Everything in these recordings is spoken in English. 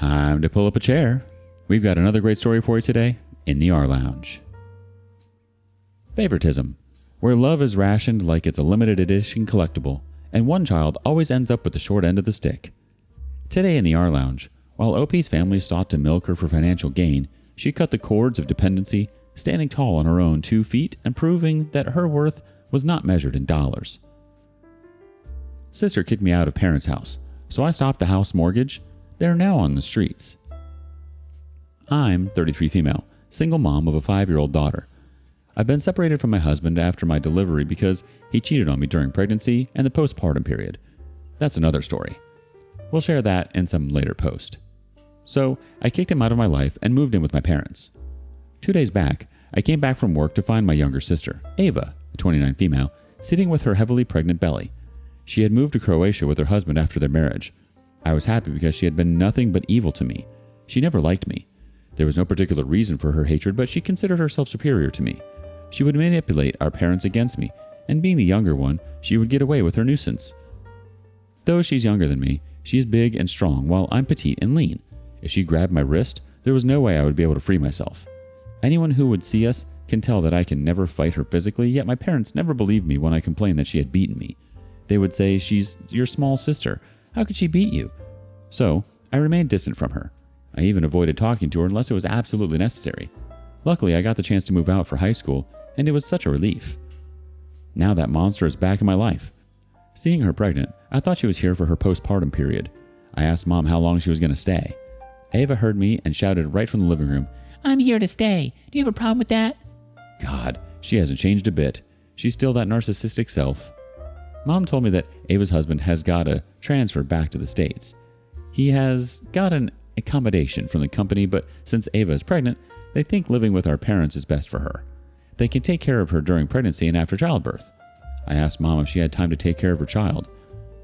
Time to pull up a chair. We've got another great story for you today in the rLounge. Favoritism, where love is rationed like it's a limited edition collectible, and one child always ends up with the short end of the stick. Today in the rLounge, while OP's family sought to milk her for financial gain, she cut the cords of dependency, standing tall on her own 2 feet and proving that her worth was not measured in dollars. Sister kicked me out of parents' house, so I stopped the house mortgage. They're now on the streets. I'm 33 female, single mom of a 5-year-old daughter. I've been separated from my husband after my delivery because he cheated on me during pregnancy and the postpartum period. That's another story. We'll share that in some later post. So I kicked him out of my life and moved in with my parents. 2 days back, I came back from work to find my younger sister, Ava, a 29 female, sitting with her heavily pregnant belly. She had moved to Croatia with her husband after their marriage. I was happy because she had been nothing but evil to me. She never liked me. There was no particular reason for her hatred, but she considered herself superior to me. She would manipulate our parents against me, and being the younger one, she would get away with her nuisance. Though she's younger than me, she is big and strong while I'm petite and lean. If she grabbed my wrist, there was no way I would be able to free myself. Anyone who would see us can tell that I can never fight her physically, yet my parents never believed me when I complained that she had beaten me. They would say, "She's your small sister. How could she beat you?" So, I remained distant from her. I even avoided talking to her unless it was absolutely necessary. Luckily, I got the chance to move out for high school, and it was such a relief. Now that monster is back in my life. Seeing her pregnant, I thought she was here for her postpartum period. I asked Mom how long she was going to stay. Ava heard me and shouted right from the living room, "I'm here to stay. Do you have a problem with that?" God, she hasn't changed a bit. She's still that narcissistic self. Mom told me that Ava's husband has got a transfer back to the States. He has got an accommodation from the company, but since Ava is pregnant, they think living with our parents is best for her. They can take care of her during pregnancy and after childbirth. I asked Mom if she had time to take care of her child.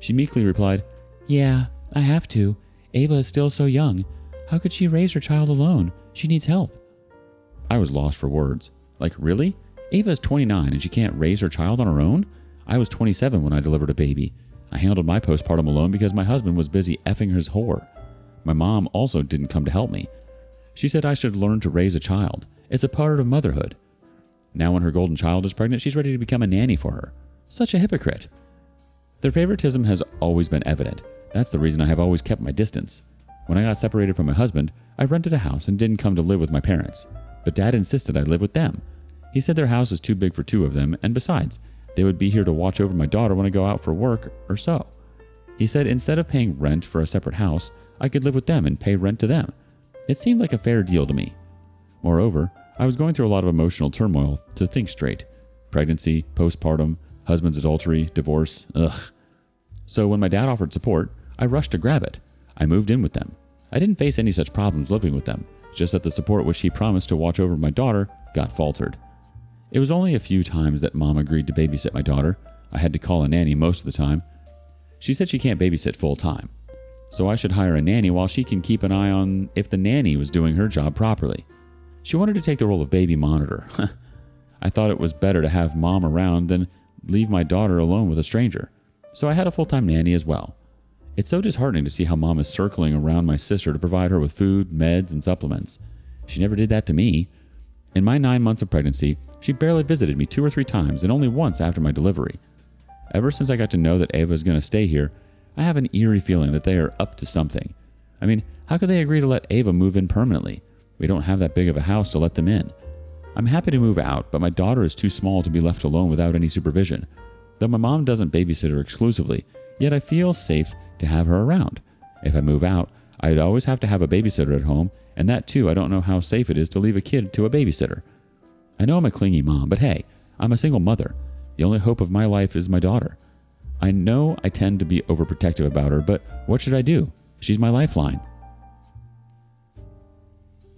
She meekly replied, "Yeah, I have to. Ava is still so young. How could she raise her child alone? She needs help." I was lost for words. Like, really? Ava is 29 and she can't raise her child on her own? I was 27 when I delivered a baby. I handled my postpartum alone because my husband was busy effing his whore. My mom also didn't come to help me. She said I should learn to raise a child. It's a part of motherhood. Now when her golden child is pregnant, she's ready to become a nanny for her. Such a hypocrite. Their favoritism has always been evident. That's the reason I have always kept my distance. When I got separated from my husband, I rented a house and didn't come to live with my parents. But Dad insisted I live with them. He said their house is too big for 2 of them, and besides, they would be here to watch over my daughter when I go out for work or so. He said instead of paying rent for a separate house, I could live with them and pay rent to them. It seemed like a fair deal to me. Moreover, I was going through a lot of emotional turmoil to think straight. Pregnancy, postpartum, husband's adultery, divorce, ugh. So when my dad offered support, I rushed to grab it. I moved in with them. I didn't face any such problems living with them, just that the support which he promised to watch over my daughter got faltered. It was only a few times that Mom agreed to babysit my daughter. I had to call a nanny most of the time. She said she can't babysit full time, so I should hire a nanny while she can keep an eye on if the nanny was doing her job properly. She wanted to take the role of baby monitor. I thought it was better to have Mom around than leave my daughter alone with a stranger, so I had a full-time nanny as well. It's so disheartening to see how Mom is circling around my sister to provide her with food, meds, and supplements. She never did that to me. In my 9 months of pregnancy, she barely visited me 2 or 3 times and only once after my delivery. Ever since I got to know that Ava is going to stay here, I have an eerie feeling that they are up to something. I mean, how could they agree to let Ava move in permanently? We don't have that big of a house to let them in. I'm happy to move out, but my daughter is too small to be left alone without any supervision. Though my mom doesn't babysit her exclusively, yet I feel safe to have her around. If I move out, I'd always have to have a babysitter at home, and that too, I don't know how safe it is to leave a kid to a babysitter. I know I'm a clingy mom, but hey, I'm a single mother. The only hope of my life is my daughter. I know I tend to be overprotective about her, but what should I do? She's my lifeline.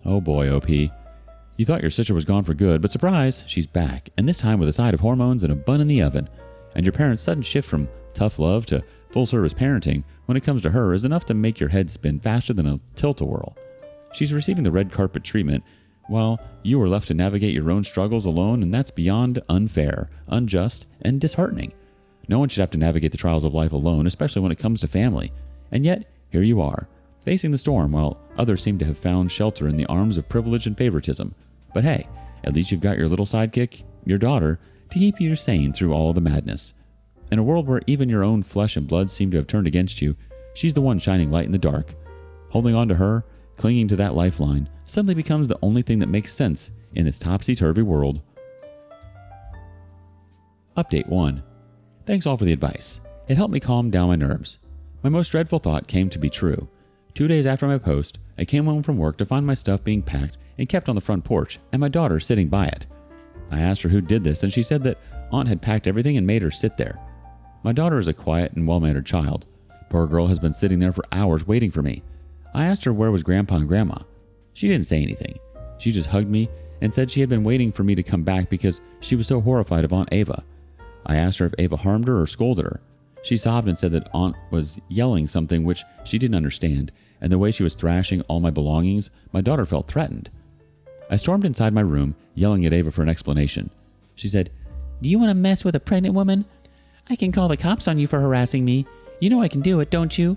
Oh boy, OP. You thought your sister was gone for good, but surprise, she's back, and this time with a side of hormones and a bun in the oven. And your parents' sudden shift from tough love to full-service parenting when it comes to her is enough to make your head spin faster than a tilt-a-whirl. She's receiving the red carpet treatment, while you are left to navigate your own struggles alone, and that's beyond unfair, unjust, and disheartening. No one should have to navigate the trials of life alone, especially when it comes to family. And yet, here you are. facing the storm while others seem to have found shelter in the arms of privilege and favoritism. But hey, at least you've got your little sidekick, your daughter, to keep you sane through all of the madness. In a world where even your own flesh and blood seem to have turned against you, she's the one shining light in the dark. Holding on to her, clinging to that lifeline, suddenly becomes the only thing that makes sense in this topsy-turvy world. Update 1. Thanks all for the advice. It helped me calm down my nerves. My most dreadful thought came to be true. 2 days after my post, I came home from work to find my stuff being packed and kept on the front porch and my daughter sitting by it. I asked her who did this and she said that Aunt had packed everything and made her sit there. My daughter is a quiet and well-mannered child. Poor girl has been sitting there for hours waiting for me. I asked her where was Grandpa and Grandma. She didn't say anything. She just hugged me and said she had been waiting for me to come back because she was so horrified of Aunt Ava. I asked her if Ava harmed her or scolded her. She sobbed and said that Aunt was yelling something which she didn't understand, and the way she was thrashing all my belongings, my daughter felt threatened. I stormed inside my room, yelling at Ava for an explanation. She said, "Do you want to mess with a pregnant woman? I can call the cops on you for harassing me. You know I can do it, don't you?"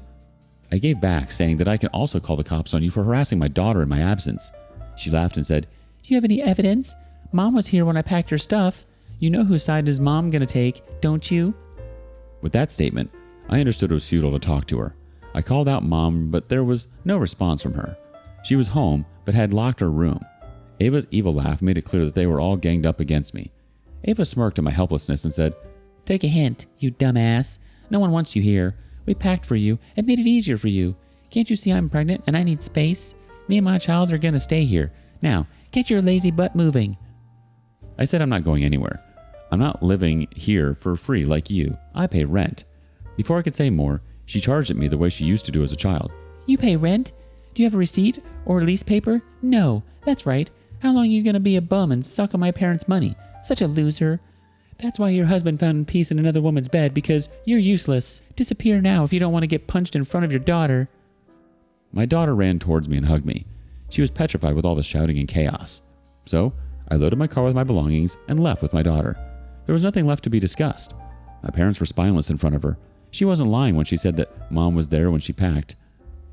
I gave back, saying that I can also call the cops on you for harassing my daughter in my absence. She laughed and said, "Do you have any evidence? Mom was here when I packed your stuff. You know whose side is Mom gonna take, don't you?" With that statement, I understood it was futile to talk to her. I called out Mom, but there was no response from her. She was home, but had locked her room. Ava's evil laugh made it clear that they were all ganged up against me. Ava smirked at my helplessness and said, "Take a hint, you dumbass. No one wants you here. We packed for you and made it easier for you. Can't you see I'm pregnant and I need space? Me and my child are gonna stay here. Now, get your lazy butt moving." I said I'm not going anywhere. I'm not living here for free like you. I pay rent. Before I could say more, she charged at me the way she used to do as a child. "You pay rent? Do you have a receipt or lease paper? No, that's right. How long are you going to be a bum and suck on my parents' money? Such a loser. That's why your husband found peace in another woman's bed, because you're useless. Disappear now if you don't want to get punched in front of your daughter." My daughter ran towards me and hugged me. She was petrified with all the shouting and chaos. So I loaded my car with my belongings and left with my daughter. There was nothing left to be discussed. My parents were spineless in front of her. She wasn't lying when she said that Mom was there when she packed.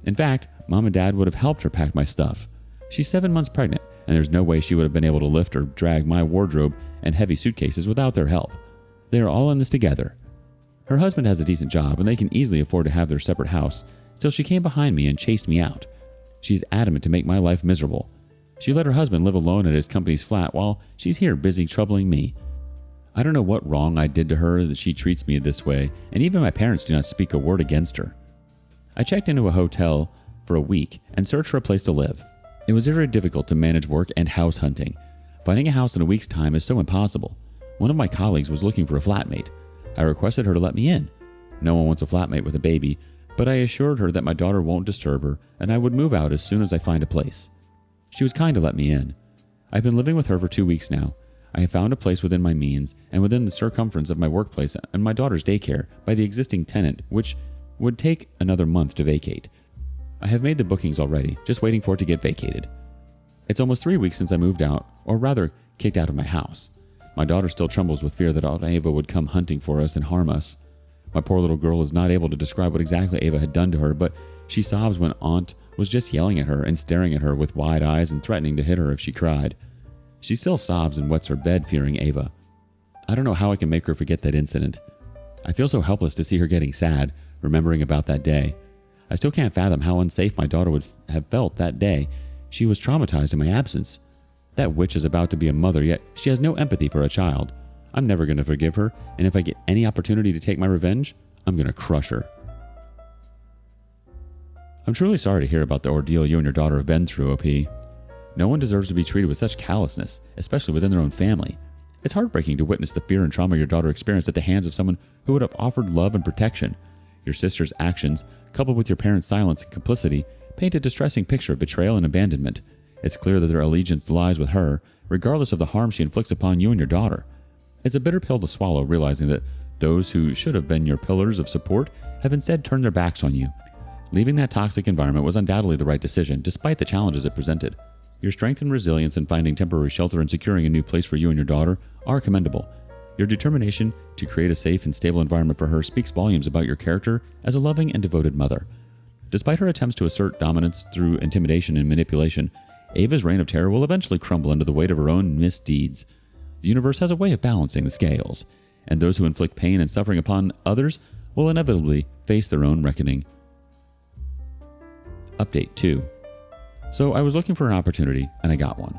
In fact, Mom and Dad would have helped her pack my stuff. She's 7 months pregnant, and there's no way she would have been able to lift or drag my wardrobe and heavy suitcases without their help. They are all in this together. Her husband has a decent job, and they can easily afford to have their separate house. Still, she came behind me and chased me out. She's adamant to make my life miserable. She let her husband live alone at his company's flat while she's here busy troubling me. I don't know what wrong I did to her that she treats me this way, and even my parents do not speak a word against her. I checked into a hotel for a week and searched for a place to live. It was very difficult to manage work and house hunting. Finding a house in a week's time is so impossible. One of my colleagues was looking for a flatmate. I requested her to let me in. No one wants a flatmate with a baby, but I assured her that my daughter won't disturb her and I would move out as soon as I find a place. She was kind to let me in. I've been living with her for 2 weeks now. I have found a place within my means and within the circumference of my workplace and my daughter's daycare by the existing tenant, which would take another month to vacate. I have made the bookings already, just waiting for it to get vacated. It's almost 3 weeks since I moved out, or rather, kicked out of my house. My daughter still trembles with fear that Aunt Ava would come hunting for us and harm us. My poor little girl is not able to describe what exactly Ava had done to her, but she sobs when Aunt was just yelling at her and staring at her with wide eyes and threatening to hit her if she cried. She still sobs and wets her bed fearing Ava. I don't know how I can make her forget that incident. I feel so helpless to see her getting sad, remembering about that day. I still can't fathom how unsafe my daughter would have felt that day. She was traumatized in my absence. That witch is about to be a mother, yet she has no empathy for a child. I'm never going to forgive her, and if I get any opportunity to take my revenge, I'm going to crush her. I'm truly sorry to hear about the ordeal you and your daughter have been through, OP. No one deserves to be treated with such callousness, especially within their own family. It's heartbreaking to witness the fear and trauma your daughter experienced at the hands of someone who would have offered love and protection. Your sister's actions, coupled with your parents' silence and complicity, paint a distressing picture of betrayal and abandonment. It's clear that their allegiance lies with her, regardless of the harm she inflicts upon you and your daughter. It's a bitter pill to swallow, realizing that those who should have been your pillars of support have instead turned their backs on you. Leaving that toxic environment was undoubtedly the right decision, despite the challenges it presented. Your strength and resilience in finding temporary shelter and securing a new place for you and your daughter are commendable. Your determination to create a safe and stable environment for her speaks volumes about your character as a loving and devoted mother. Despite her attempts to assert dominance through intimidation and manipulation, Ava's reign of terror will eventually crumble under the weight of her own misdeeds. The universe has a way of balancing the scales, and those who inflict pain and suffering upon others will inevitably face their own reckoning. Update 2. So I was looking for an opportunity, and I got one.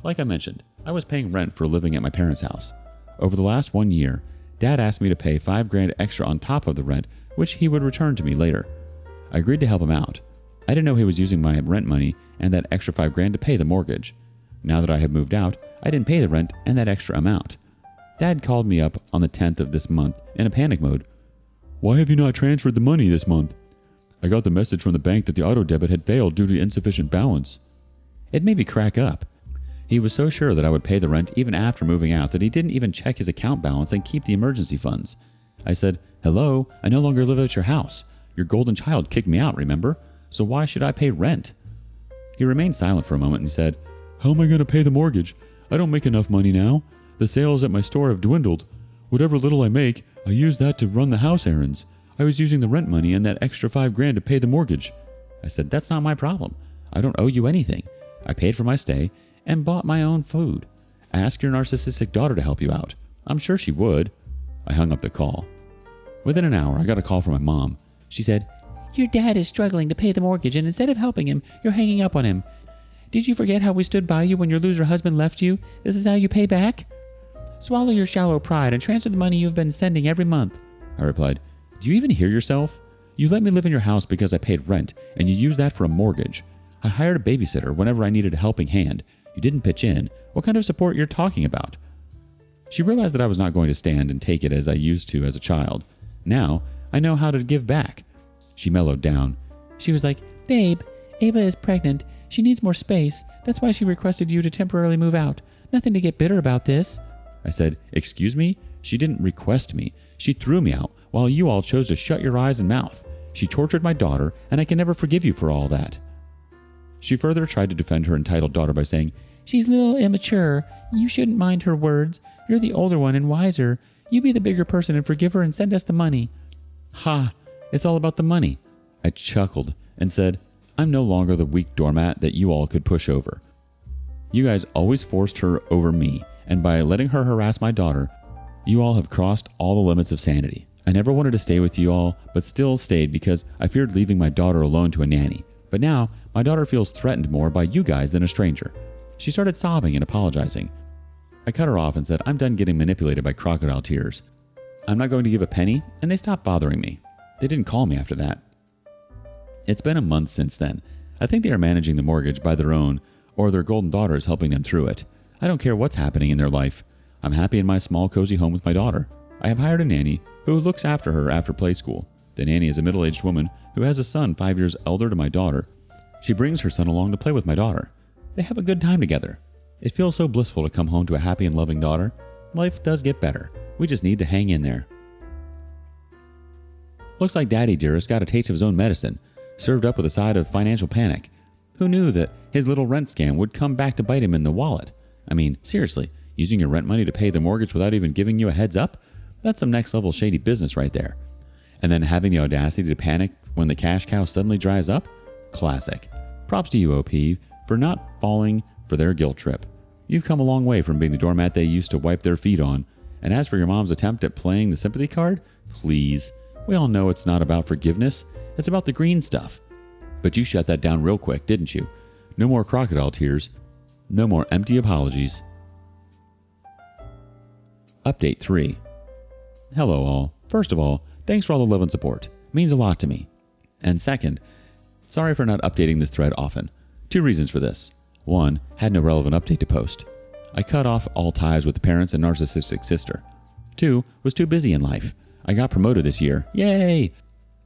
Like I mentioned, I was paying rent for living at my parents' house. Over the last 1 year, Dad asked me to pay $5,000 extra on top of the rent, which he would return to me later. I agreed to help him out. I didn't know he was using my rent money and that extra $5,000 to pay the mortgage. Now that I had moved out, I didn't pay the rent and that extra amount. Dad called me up on the 10th of this month in a panic mode. "Why have you not transferred the money this month?" "I got the message from the bank that the auto debit had failed due to insufficient balance." It made me crack up. He was so sure that I would pay the rent even after moving out that he didn't even check his account balance and keep the emergency funds. I said, "Hello, I no longer live at your house. Your golden child kicked me out, remember? So why should I pay rent?" He remained silent for a moment and said, "How am I going to pay the mortgage? I don't make enough money now. The sales at my store have dwindled. Whatever little I make, I use that to run the house errands. I was using the rent money and that extra $5,000 to pay the mortgage." I said, "That's not my problem. I don't owe you anything. I paid for my stay and bought my own food. Ask your narcissistic daughter to help you out. I'm sure she would." I hung up the call. Within an hour, I got a call from my mom. She said, "Your dad is struggling to pay the mortgage, and instead of helping him, you're hanging up on him. Did you forget how we stood by you when your loser husband left you? This is how you pay back? Swallow your shallow pride and transfer the money you've been sending every month." I replied, "Do you even hear yourself? You let me live in your house because I paid rent, and you used that for a mortgage. I hired a babysitter whenever I needed a helping hand. You didn't pitch in. What kind of support you're talking about?" She realized that I was not going to stand and take it as I used to as a child. Now, I know how to give back. She mellowed down. She was like, "Babe, Ava is pregnant. She needs more space. That's why she requested you to temporarily move out. Nothing to get bitter about this." I said, "Excuse me? She didn't request me. She threw me out while you all chose to shut your eyes and mouth. She tortured my daughter, and I can never forgive you for all that." She further tried to defend her entitled daughter by saying, "She's a little immature. You shouldn't mind her words. You're the older one and wiser. You be the bigger person and forgive her and send us the money." "Ha! It's all about the money." I chuckled and said, "I'm no longer the weak doormat that you all could push over. You guys always forced her over me, and by letting her harass my daughter, you all have crossed all the limits of sanity. I never wanted to stay with you all, but still stayed because I feared leaving my daughter alone to a nanny. But now, my daughter feels threatened more by you guys than a stranger." She started sobbing and apologizing. I cut her off and said, "I'm done getting manipulated by crocodile tears. I'm not going to give a penny," and they stopped bothering me. They didn't call me after that. It's been a month since then. I think they are managing the mortgage by their own, or their golden daughter is helping them through it. I don't care what's happening in their life. I'm happy in my small, cozy home with my daughter. I have hired a nanny who looks after her after play school. The nanny is a middle-aged woman who has a son 5 years elder to my daughter. She brings her son along to play with my daughter. They have a good time together. It feels so blissful to come home to a happy and loving daughter. Life does get better. We just need to hang in there. Looks like Daddy Dearest got a taste of his own medicine, served up with a side of financial panic. Who knew that his little rent scam would come back to bite him in the wallet? I mean, seriously, using your rent money to pay the mortgage without even giving you a heads up? That's some next level shady business right there. And then having the audacity to panic when the cash cow suddenly dries up? Classic. Props to you, OP, for not falling for their guilt trip. You've come a long way from being the doormat they used to wipe their feet on. And as for your mom's attempt at playing the sympathy card, please. We all know it's not about forgiveness. It's about the green stuff. But you shut that down real quick, didn't you? No more crocodile tears. No more empty apologies. Update 3. Hello all. First of all, thanks for all the love and support. It means a lot to me. And second, sorry for not updating this thread often. 2 reasons for this. 1, had no relevant update to post. I cut off all ties with the parents and narcissistic sister. 2, was too busy in life. I got promoted this year. Yay!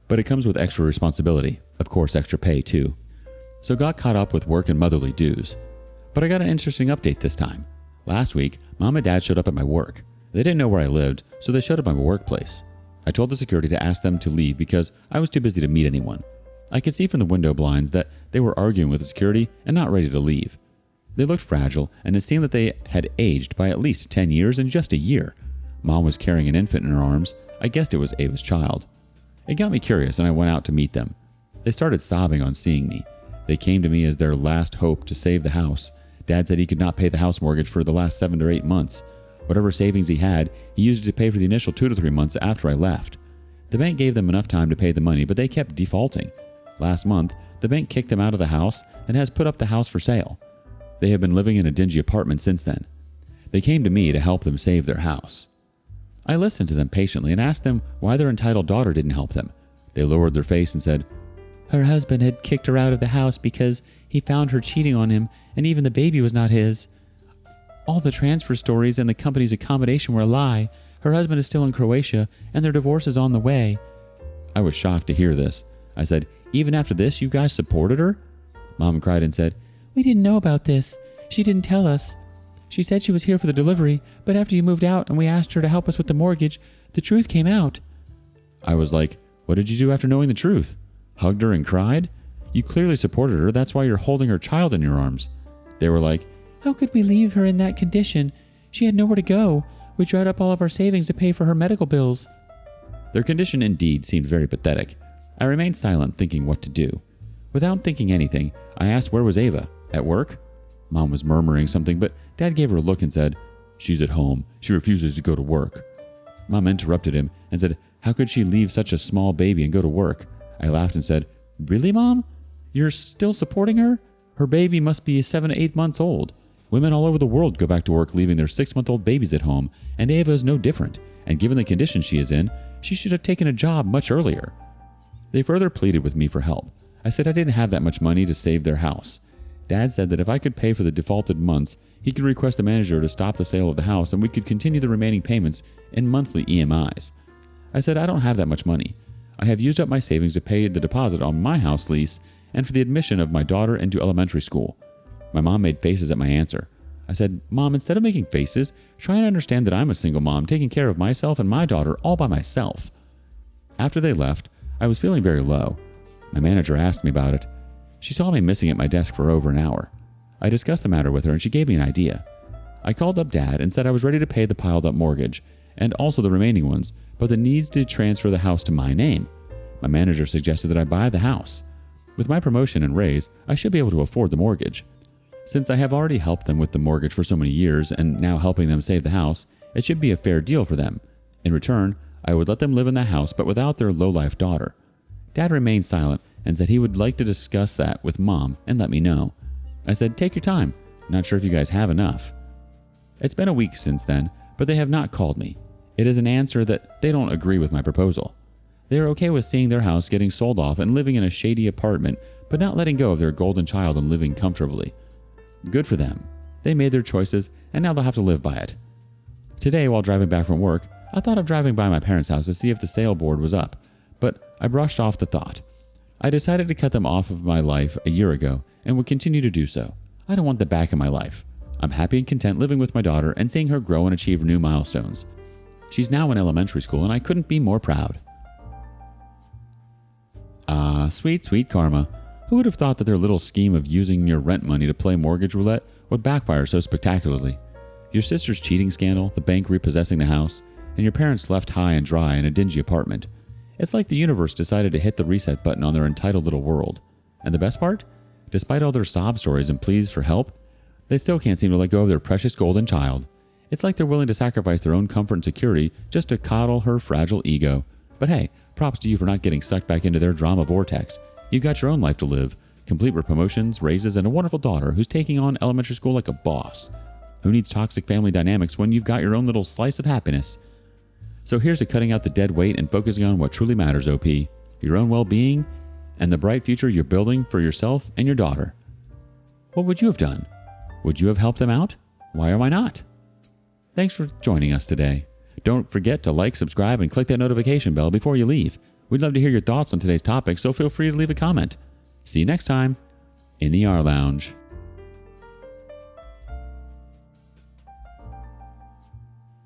But it comes with extra responsibility. Of course, extra pay too. So got caught up with work and motherly dues. But I got an interesting update this time. Last week, Mom and Dad showed up at my work. They didn't know where I lived, so they showed up at my workplace. I told the security to ask them to leave because I was too busy to meet anyone. I could see from the window blinds that they were arguing with the security and not ready to leave. They looked fragile, and it seemed that they had aged by at least 10 years in just a year. Mom was carrying an infant in her arms. I guessed it was Ava's child. It got me curious, and I went out to meet them. They started sobbing on seeing me. They came to me as their last hope to save the house. Dad said he could not pay the house mortgage for the last 7 or 8 months. Whatever savings he had, he used it to pay for the initial 2 to 3 months after I left. The bank gave them enough time to pay the money, but they kept defaulting. Last month, the bank kicked them out of the house and has put up the house for sale. They have been living in a dingy apartment since then. They came to me to help them save their house. I listened to them patiently and asked them why their entitled daughter didn't help them. They lowered their face and said, "Her husband had kicked her out of the house because he found her cheating on him, and even the baby was not his. All the transfer stories and the company's accommodation were a lie. Her husband is still in Croatia, and their divorce is on the way." I was shocked to hear this. I said, "Even after this, you guys supported her?" Mom cried and said, "We didn't know about this. She didn't tell us. She said she was here for the delivery, but after you moved out and we asked her to help us with the mortgage, the truth came out." I was like, "What did you do after knowing the truth? Hugged her and cried? You clearly supported her. That's why you're holding her child in your arms." They were like, "How could we leave her in that condition? She had nowhere to go. We dried up all of our savings to pay for her medical bills." Their condition indeed seemed very pathetic. I remained silent, thinking what to do. Without thinking anything, I asked where was Ava? At work? Mom was murmuring something, but Dad gave her a look and said, "She's at home. She refuses to go to work." Mom interrupted him and said, "How could she leave such a small baby and go to work?" I laughed and said, "Really, Mom? You're still supporting her? Her baby must be 7 to 8 months old. Women all over the world go back to work leaving their 6-month-old babies at home, and Ava is no different, and given the condition she is in, she should have taken a job much earlier." They further pleaded with me for help. I said I didn't have that much money to save their house. Dad said that if I could pay for the defaulted months, he could request the manager to stop the sale of the house and we could continue the remaining payments in monthly EMIs. I said I don't have that much money. I have used up my savings to pay the deposit on my house lease and for the admission of my daughter into elementary school. My mom made faces at my answer. I said, "Mom, instead of making faces, try and understand that I'm a single mom taking care of myself and my daughter all by myself." After they left, I was feeling very low. My manager asked me about it. She saw me missing at my desk for over an hour. I discussed the matter with her and she gave me an idea. I called up Dad and said I was ready to pay the piled up mortgage and also the remaining ones, but that needs to transfer the house to my name. My manager suggested that I buy the house. With my promotion and raise, I should be able to afford the mortgage. Since I have already helped them with the mortgage for so many years and now helping them save the house, it should be a fair deal for them. In return, I would let them live in the house but without their low-life daughter. Dad remained silent and said he would like to discuss that with Mom and let me know. I said, "Take your time. Not sure if you guys have enough." It's been a week since then, but they have not called me. It is an answer that they don't agree with my proposal. They are okay with seeing their house getting sold off and living in a shady apartment, but not letting go of their golden child and living comfortably. Good for them. They made their choices, and now they'll have to live by it. Today, while driving back from work, I thought of driving by my parents' house to see if the sale board was up, but I brushed off the thought. I decided to cut them off of my life a year ago and would continue to do so. I don't want them back in my life. I'm happy and content living with my daughter and seeing her grow and achieve new milestones. She's now in elementary school and I couldn't be more proud. Ah, sweet, sweet karma. Who would have thought that their little scheme of using your rent money to play mortgage roulette would backfire so spectacularly? Your sister's cheating scandal, the bank repossessing the house, and your parents left high and dry in a dingy apartment. It's like the universe decided to hit the reset button on their entitled little world. And the best part? Despite all their sob stories and pleas for help, they still can't seem to let go of their precious golden child. It's like they're willing to sacrifice their own comfort and security just to coddle her fragile ego. But hey, props to you for not getting sucked back into their drama vortex. You've got your own life to live, complete with promotions, raises, and a wonderful daughter who's taking on elementary school like a boss. Who needs toxic family dynamics when you've got your own little slice of happiness? So here's to cutting out the dead weight and focusing on what truly matters, OP. Your own well-being and the bright future you're building for yourself and your daughter. What would you have done? Would you have helped them out? Why or why not? Thanks for joining us today. Don't forget to like, subscribe, and click that notification bell before you leave. We'd love to hear your thoughts on today's topic, so feel free to leave a comment. See you next time in the rLounge.